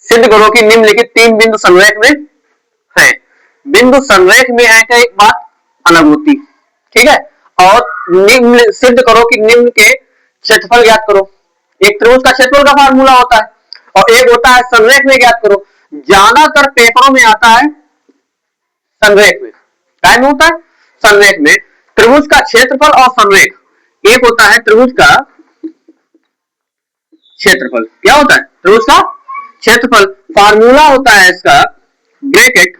सिद्ध करो कि निम्नलिखित तीन बिंदु संरेख में है। बिंदु संरेख में है क्या, एक बात अलग होती, ठीक है। और निम्न सिद्ध करो कि निम्न के क्षेत्रफल ज्ञात करो। एक त्रिभुज का क्षेत्रफल का फार्मूला होता है और एक होता है संरेख में ज्ञात करो। ज्यादातर पेपरों में आता है संरेख में, टाइम होता है संरेख में। त्रिभुज का क्षेत्रफल और संरेख, एक होता है त्रिभुज का क्षेत्रफल, क्या होता है त्रिभुज का क्षेत्रफल, फार्मूला होता है इसका ब्रैकेट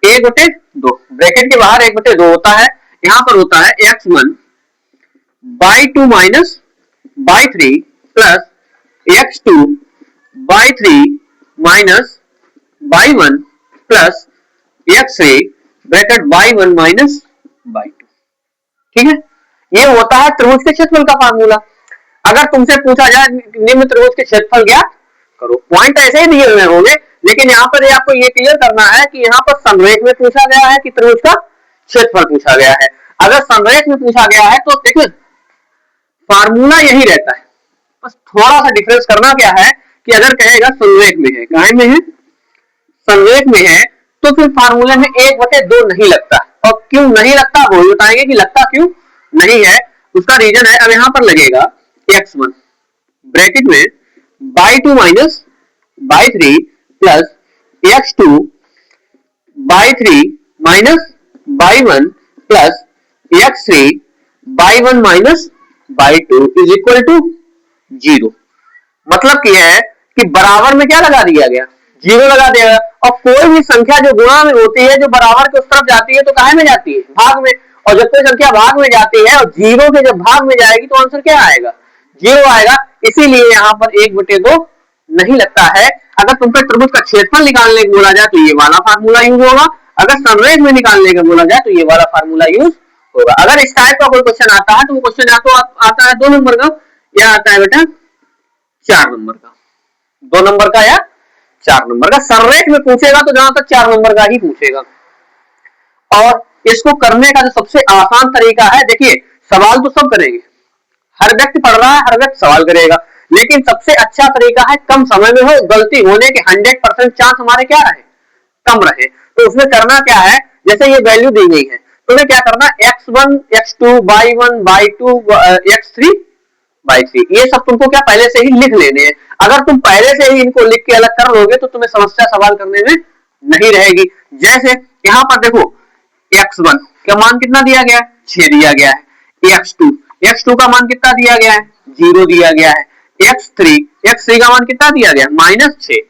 1/2, ब्रैकेट के बाहर 1/2 होता है। यहां पर होता है x1/2 minus by 3 plus x2/3 minus by 1 plus x3 bracket by 1 minus by 2, ठीक है। ये होता है त्रिभुज के क्षेत्रफल का फार्मूला। अगर तुमसे पूछा जाए निम्न त्रिभुज के क्षेत्रफल ज्ञात करो, पॉइंट ऐसे ही दिए हुए होंगे, लेकिन यहाँ पर आपको ये क्लियर करना है कि यहाँ पर संरेख में पूछा गया है कि त्रिभुज का क्षेत्रफल पूछा गया है। अगर संरेख में पूछा गया है तो देखिए फार्मूला यही रहता है, बस थोड़ा सा डिफरेंस करना क्या है कि अगर कहेगा संरेख में है, कहाँ में है, संरेख में है, तो फिर फार्मूले में 1/2 नहीं लगता। और क्यों नहीं लगता वो बताएंगे कि लगता क्यों नहीं है, उसका रीजन है। अब यहां पर लगेगा x1 ब्रैकेट में by 2 minus by 3 plus x2/3 minus by 1 plus x3/1 minus by 2 is equal to 0। मतलब क्या है कि बराबर में क्या लगा दिया गया, 0 लगा दिया गया। और कोई भी संख्या जो गुणा में होती है, जो बराबर के उस तरफ जाती है तो कहाँ में जाती है, भाग में। और जब कोई संख्या भाग में जाती है और 0 के जब भाग में जाएगी तो आंसर क्या आएगा, 0 आएगा। इसीलिए यहाँ पर 1/2 नहीं लगता है। अगर तुमको त्रिभुज का क्षेत्रफल निकालने को बोला जाए तो ये वाला फार्मूला यूज होगा, अगर संरेख में निकालने का बोला जाए तो ये वाला फार्मूला यूज होगा। अगर इस टाइप का कोई क्वेश्चन आता है तो वो क्वेश्चन या तो आता है 2 नंबर का या आता है बेटा 4 नंबर का, 2 नंबर का या 4 नंबर का। संरेख में पूछेगा तो जहां तक 4 नंबर का ही पूछेगा। और इसको करने का जो सबसे आसान तरीका है, देखिए सवाल तो सब करेंगे, हर व्यक्ति पढ़ रहा है, हर व्यक्ति सवाल करेगा, लेकिन सबसे अच्छा तरीका है कम समय में हो, गलती होने के 100% चांस हमारे क्या रहे, कम रहे। तो उसमें करना क्या है, जैसे ये वैल्यू दी गई है, तुम्हें क्या करना, x1 x2 by 1 by 2 x3/3, ये सब तुमको क्या पहले से ही लिख लेने हैं। अगर तुम पहले से ही इनको लिख के अलग कर लोगे तो तुम्हें समस्या सवाल करने में नहीं रहेगी। जैसे यहाँ पर देखो x1 का मान कितना दिया गया है, 6 दिया गया है। x2 का मान कितना दिया गया है, 0 दिया गया है। x3 का मान कितना दिया गया, -6,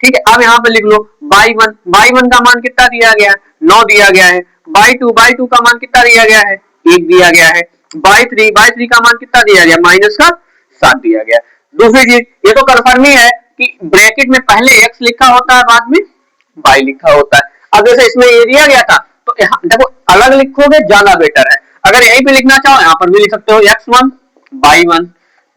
ठीक है। अब यहाँ पे लिख लो बाई 1 का मान कितना दिया गया है, 9 दिया गया है। बाई 2 का मान कितना दिया गया है, 1 दिया गया है। बाई 3 का मान कितना दिया गया, -7 दिया गया। दूसरी चीज ये तो कंफर्म ही है कि ब्रैकेट में पहले x लिखा होता है, बाद में y लिखा होता है। अब जैसे इसमें ये दिया गया था तो यहाँ देखो अलग लिखोगे ज्यादा बेटर है। अगर यहीं पे लिखना चाहो यहाँ पर भी लिख सकते हो, x1/1,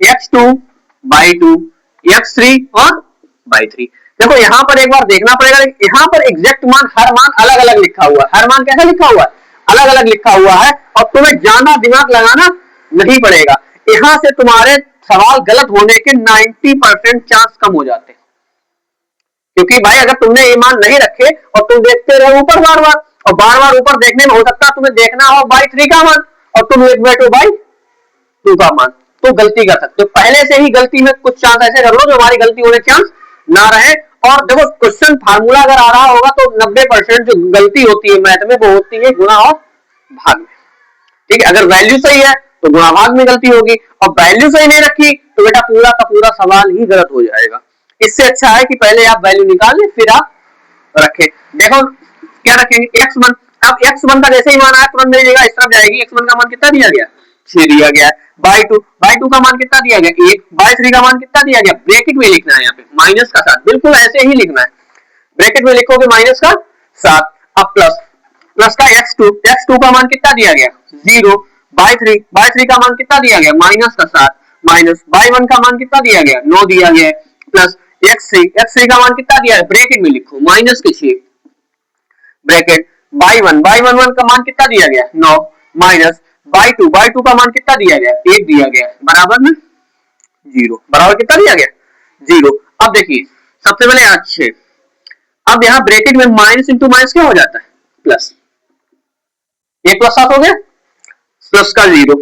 x2/2, x3 और बाई 3। देखो यहाँ पर एक बार देखना पड़ेगा, यहाँ पर एग्जैक्ट मान हर मान अलग अलग लिखा हुआ है, हर मान कैसा लिखा हुआ है, अलग अलग लिखा हुआ है। और तुम्हें ज्यादा दिमाग लगाना नहीं पड़ेगा, यहाँ से तुम्हारे सवाल गलत होने के 90% चांस कम हो जाते हैं। क्योंकि भाई अगर तुमने ये मान नहीं रखे और तुम देखते रहो ऊपर बार बार, और बार बार ऊपर देखने में हो सकता है तुम्हें देखना हो बाई 3 का मान और तुम लिख बैठो बाई 2 का मान, तो गलती कर सकते हो। पहले से ही गलती में कुछ चांस ऐसे कर लो जो हमारी गलती होने चांस ना रहे। और देखो क्वेश्चन फार्मूला अगर आ रहा होगा तो 90% जो गलती होती है मैथ में वो होती है गुणा और भाग में, ठीक है। अगर वैल्यू सही है तो गुणा भाग में गलती होगी, और वैल्यू सही नहीं रखी तो बेटा पूरा का पूरा सवाल ही गलत हो जाएगा। इससे अच्छा है कि पहले आप वैल्यू निकाल लें फिर आप रखें। देखो क्या रखेंगे, x1। अब x1 का जैसे ही मान आया तुरंत मेरी जगह इस तरफ जाएगी। x1 का मान कितना दिया गया, 6 दिया गया है। बाई 2 का मान कितना दिया गया, 1। बाई 3 का मान कितना दिया गया, ब्रैकेट में लिखना है यहाँ पे माइनस का 7, बिल्कुल ऐसे ही लिखना है, ब्रैकेट में लिखोगे -7। अब प्लस का x2 का मान कितना दिया गया, 0। बाई 3 का मान कितना दिया गया, -7, माइनस बाई 1 का मान कितना दिया गया, 9 दिया गया है। प्लस x3 का मान कितना दिया है, ब्रैकेट में लिखो -6 ब्रैकेट बाई 1 का मान कितना दिया गया, 9, माइनस बाई टू का मान कितना दिया गया, 1 दिया गया, बराबर में 0, बराबर कितना दिया गया 0। अब देखिए सबसे पहले अच्छे, अब यहाँ ब्रैकेट में माइनस इंटू माइनस क्या हो जाता है प्लस, 1 प्लस 7 हो गया, प्लस का 0,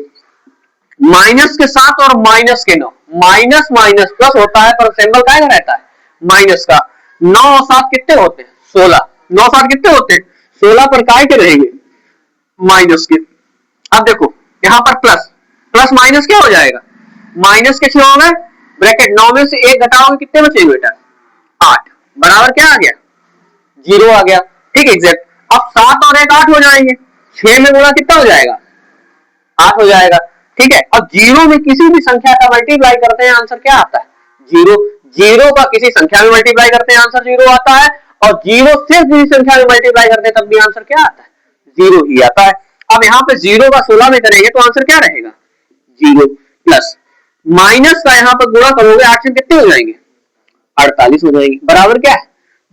माइनस के 7 और माइनस के 9, माइनस माइनस प्लस होता है पर सिंबल क्या रहता है माइनस का। 9 और 7 कितने होते हैं 16, 9 7 कितने होते हैं 16 पर काय के रहेंगे माइनस के। अब देखो यहाँ पर प्लस प्लस माइनस क्या हो जाएगा, माइनस के 6 हो गए, ब्रैकेट 9 में से 1 घटाओगे कितने बचेंगे बेटा 8, बराबर क्या आ गया 0 आ गया, ठीक एग्जैक्ट। अब 7 और 1 8 हो जाएंगे, 6 में गुणा कितना हो जाएगा 8 हो जाएगा, ठीक है। अब 0 में किसी भी संख्या का मल्टीप्लाई करते हैं आंसर क्या आता है 0, 0 का किसी संख्या में मल्टीप्लाई करते हैं आंसर 0 आता है, और 0 सिर्फ किसी संख्या में मल्टीप्लाई करते हैं तब भी आंसर क्या आता है 0 ही आता है। अब यहाँ पे 0 का 16 में करेंगे तो आंसर क्या रहेगा 0, प्लस माइनस का यहाँ पर गुणा करोगे 8 से कितने हो जाएंगे 48 हो जाएगी, बराबर क्या है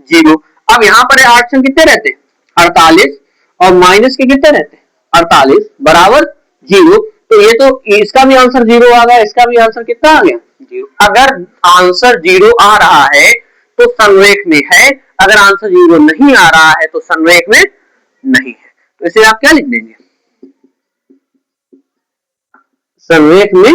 0। अब यहाँ पर 8 से कितने रहते हैं 48, और माइनस के कितने रहते हैं 48, बराबर 0। तो ये तो इसका भी आंसर 0 आ गया, इसका भी आंसर कितना आ गया 0। अगर आंसर 0 आ रहा है तो संरेख में है, अगर आंसर 0 नहीं आ रहा है तो संरेख में नहीं है। तो इसे आप क्या लिख देंगे संरेख में